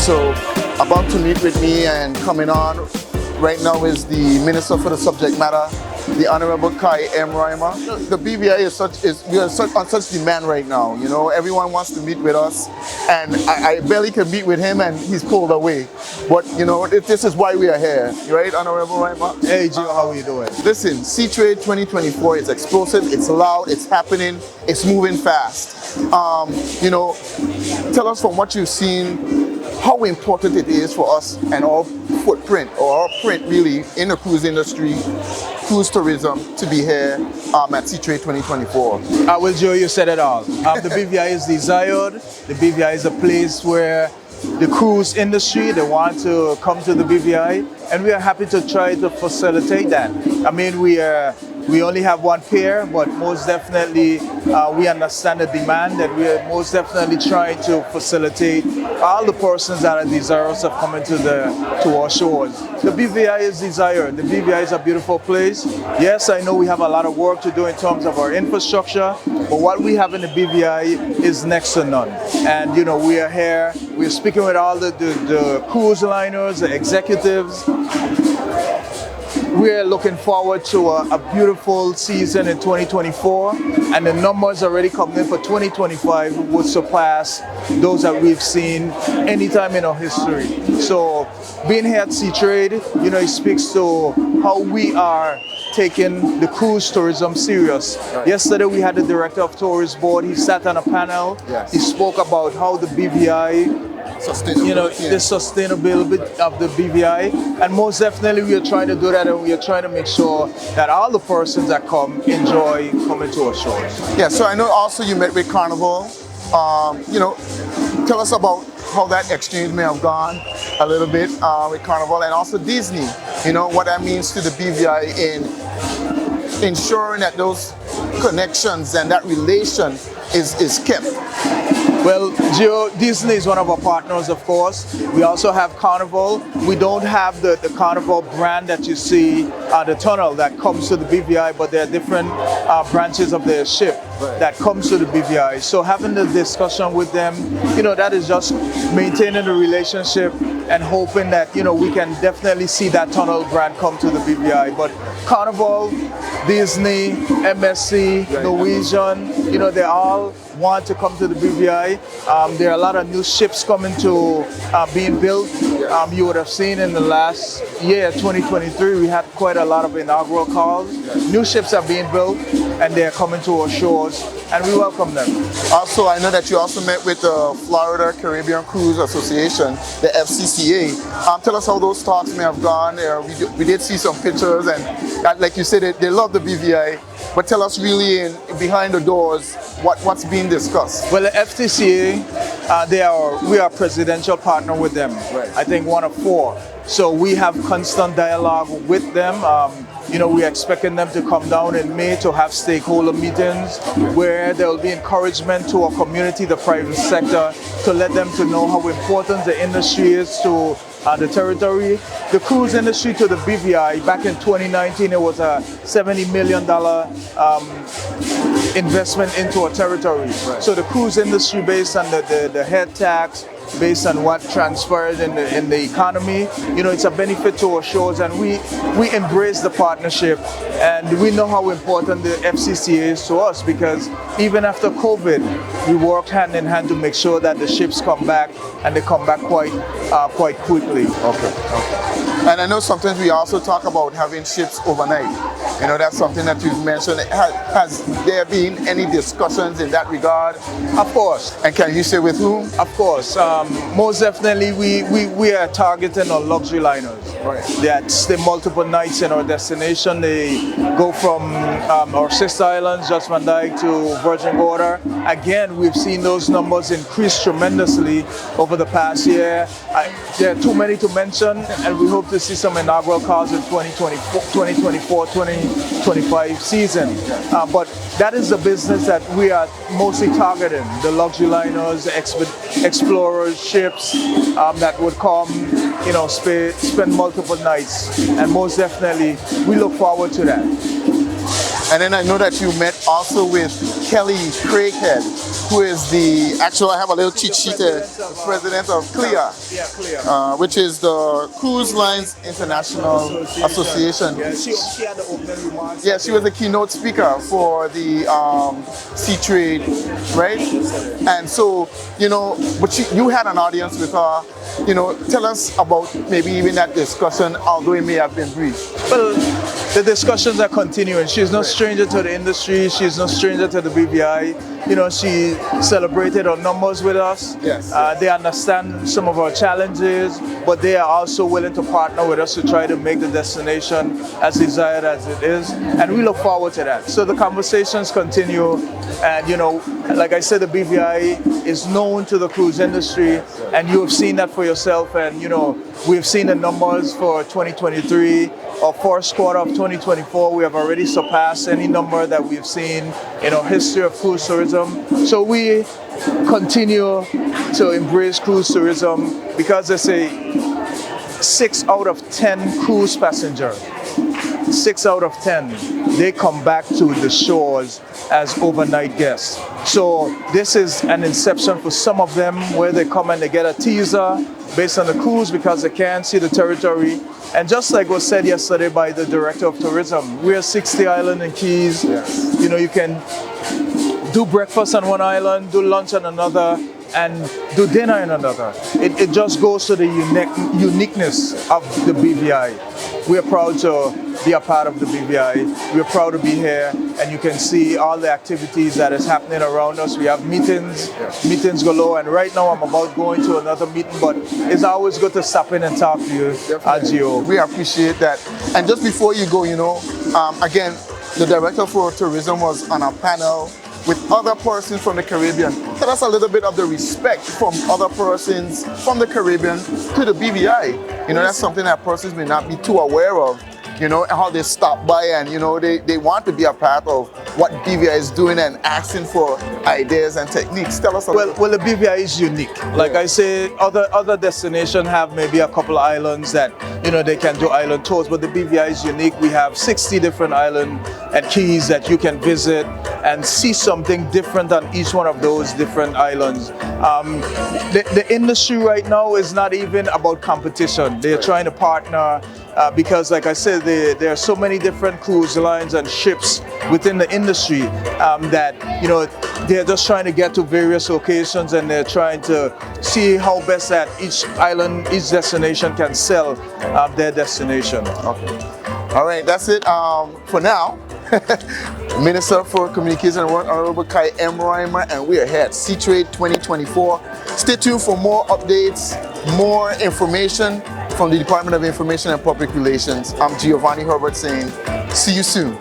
So about to meet with me and coming on right now is the Minister for the Subject Matter, the Honourable Rymer. The BVI we are on such demand right now. You know, everyone wants to meet with us, and I barely can meet with him, and he's pulled away. But you know, this is why we are here, right, Honourable Rymer? Hey, Joe, how are you doing? Listen, Seatrade 2024 is explosive, it's loud, it's happening, it's moving fast. You know, tell us from what you've seen, how important it is for us and our footprint, or our print really, in the cruise industry, cruise tourism, to be here at Seatrade 2024. Well, Joe, you said it all. The BVI is desired. The BVI is a place where the cruise industry, they want to come to the BVI, and we are happy to try to facilitate that. I mean, we only have one pier, but most definitely we understand the demand, and we are most definitely trying to facilitate all the persons that are desirous of coming to our shores. The BVI is desired. The BVI is a beautiful place. Yes, I know we have a lot of work to do in terms of our infrastructure, but what we have in the BVI is next to none. And you know, we are here, we're speaking with all the cruise liners, the executives. We're looking forward to a beautiful season in 2024, and the numbers already coming in for 2025 would surpass those that we've seen anytime in our history. So being here at Seatrade, you know, it speaks to how we are taking the cruise tourism serious. Right. Yesterday we had the Director of Tourist Board, he sat on a panel, yes. He spoke about how the BVI, you know, the sustainability of the BVI, and most definitely we are trying to do that, and we are trying to make sure that all the persons that come enjoy coming to our shores. Yeah, so I know also you met with Honourable. You know, tell us about how that exchange may have gone a little bit with Honourable, and also Disney. You know, what that means to the BVI in ensuring that those connections and that relation is kept. Well, Gio, Disney is one of our partners, of course. We also have Carnival. We don't have the Carnival brand that you see, the tunnel that comes to the BVI, but there are different branches of their ship that comes to the BVI. So having the discussion with them, you know, that is just maintaining the relationship and hoping that, you know, we can definitely see that tunnel brand come to the BVI. But Carnival, Disney, MSC, Norwegian, you know, they all want to come to the BVI. There are a lot of new ships coming to being built. You would have seen in the last year, 2023, we had quite a lot of inaugural calls. New ships are being built, and they're coming to our shores, and we welcome them. Also, I know that you also met with the Florida Caribbean Cruise Association, the FCCA. Tell us how those talks may have gone. We did see some pictures, and like you said, they love the BVI. But tell us really behind the doors what's being discussed. Well, the FTCA, we are a presidential partner with them. Right. I think one of 4. So we have constant dialogue with them. You know, we're expecting them to come down in May to have stakeholder meetings where there will be encouragement to our community, the private sector, to let them to know how important the industry is to the territory. The cruise industry to the BVI, back in 2019, it was a $70 million investment into our territory. Right. So the cruise industry, based on the head tax, based on what transpired in the economy, you know, it's a benefit to our shores, and we embrace the partnership, and we know how important the FCCA is to us, because even after COVID, we worked hand in hand to make sure that the ships come back, and they come back quite quickly. Okay. And I know sometimes we also talk about having ships overnight. You know, that's something that you've mentioned. Has there been any discussions in that regard? Of course. And can you say with whom? Of course. Most definitely, we are targeting our luxury liners. Right. That stay multiple nights in our destination. They go from our sister islands, Just Van Dyke, to Virgin Gorda. Again, we've seen those numbers increase tremendously over the past year. There are too many to mention, and we hope to see some inaugural calls in 2024, 2025 season. But that is the business that we are mostly targeting, the luxury liners, explorers, ships that would come, you know, spend multiple nights, and most definitely we look forward to that. And then I know that you met also with Kelly Craighead. who is I have a little cheat sheet here, the president of CLIA, which is the Cruise Lines International Association. Yeah, she had the opening remarks. Yeah, she was a keynote speaker for the Seatrade, right? And so, but you had an audience with her. Tell us about maybe even that discussion, although it may have been brief. Well, the discussions are continuing. She's no stranger to the industry. She's no stranger to the BVI. She celebrated our numbers with us. Yes. They understand some of our challenges, but they are also willing to partner with us to try to make the destination as desired as it is. And we look forward to that. So the conversations continue. And, like I said, the BVI is known to the cruise industry, and you have seen that for yourself. And, we've seen the numbers for 2023. Our first quarter of 2024, we have already surpassed any number that we've seen in our history of cruise tourism. So we continue to embrace cruise tourism because they say 6 out of 10 cruise passengers, 6 out of 10, they come back to the shores as overnight guests. So this is an inception for some of them where they come and they get a teaser based on the cruise because they can't see the territory. And just like was said yesterday by the director of tourism, we're 60 island and keys. Yes. You can do breakfast on one island, do lunch on another, and do dinner in another. It just goes to the uniqueness of the BVI. We are proud to be a part of the BVI. We're proud to be here, and you can see all the activities that is happening around us. We have meetings galore, and right now I'm about going to another meeting, but it's always good to stop in and talk to you, Gio. We appreciate that. And just before you go, again, the director for tourism was on a panel with other persons from the Caribbean. Tell us a little bit of the respect from other persons from the Caribbean to the BVI. That's something that persons may not be too aware of. And how they stop by and, they want to be a part of what BVI is doing and asking for ideas and techniques. Tell us a little. Well, the BVI is unique. Like I say, other destinations have maybe a couple of islands that, they can do island tours, but the BVI is unique. We have 60 different islands and keys that you can visit and see something different on each one of those different islands. The industry right now is not even about competition. They're trying to partner because, like I said, there are so many different cruise lines and ships within the industry that they're just trying to get to various locations, and they're trying to see how best that each island, each destination can sell their destination. Okay. All right, that's it for now. Minister for Communication and Work, Honourable Kai M. Rymer, and we are here at Seatrade 2024. Stay tuned for more updates, more information from the Department of Information and Public Relations. I'm Giovanni Herbert saying, see you soon.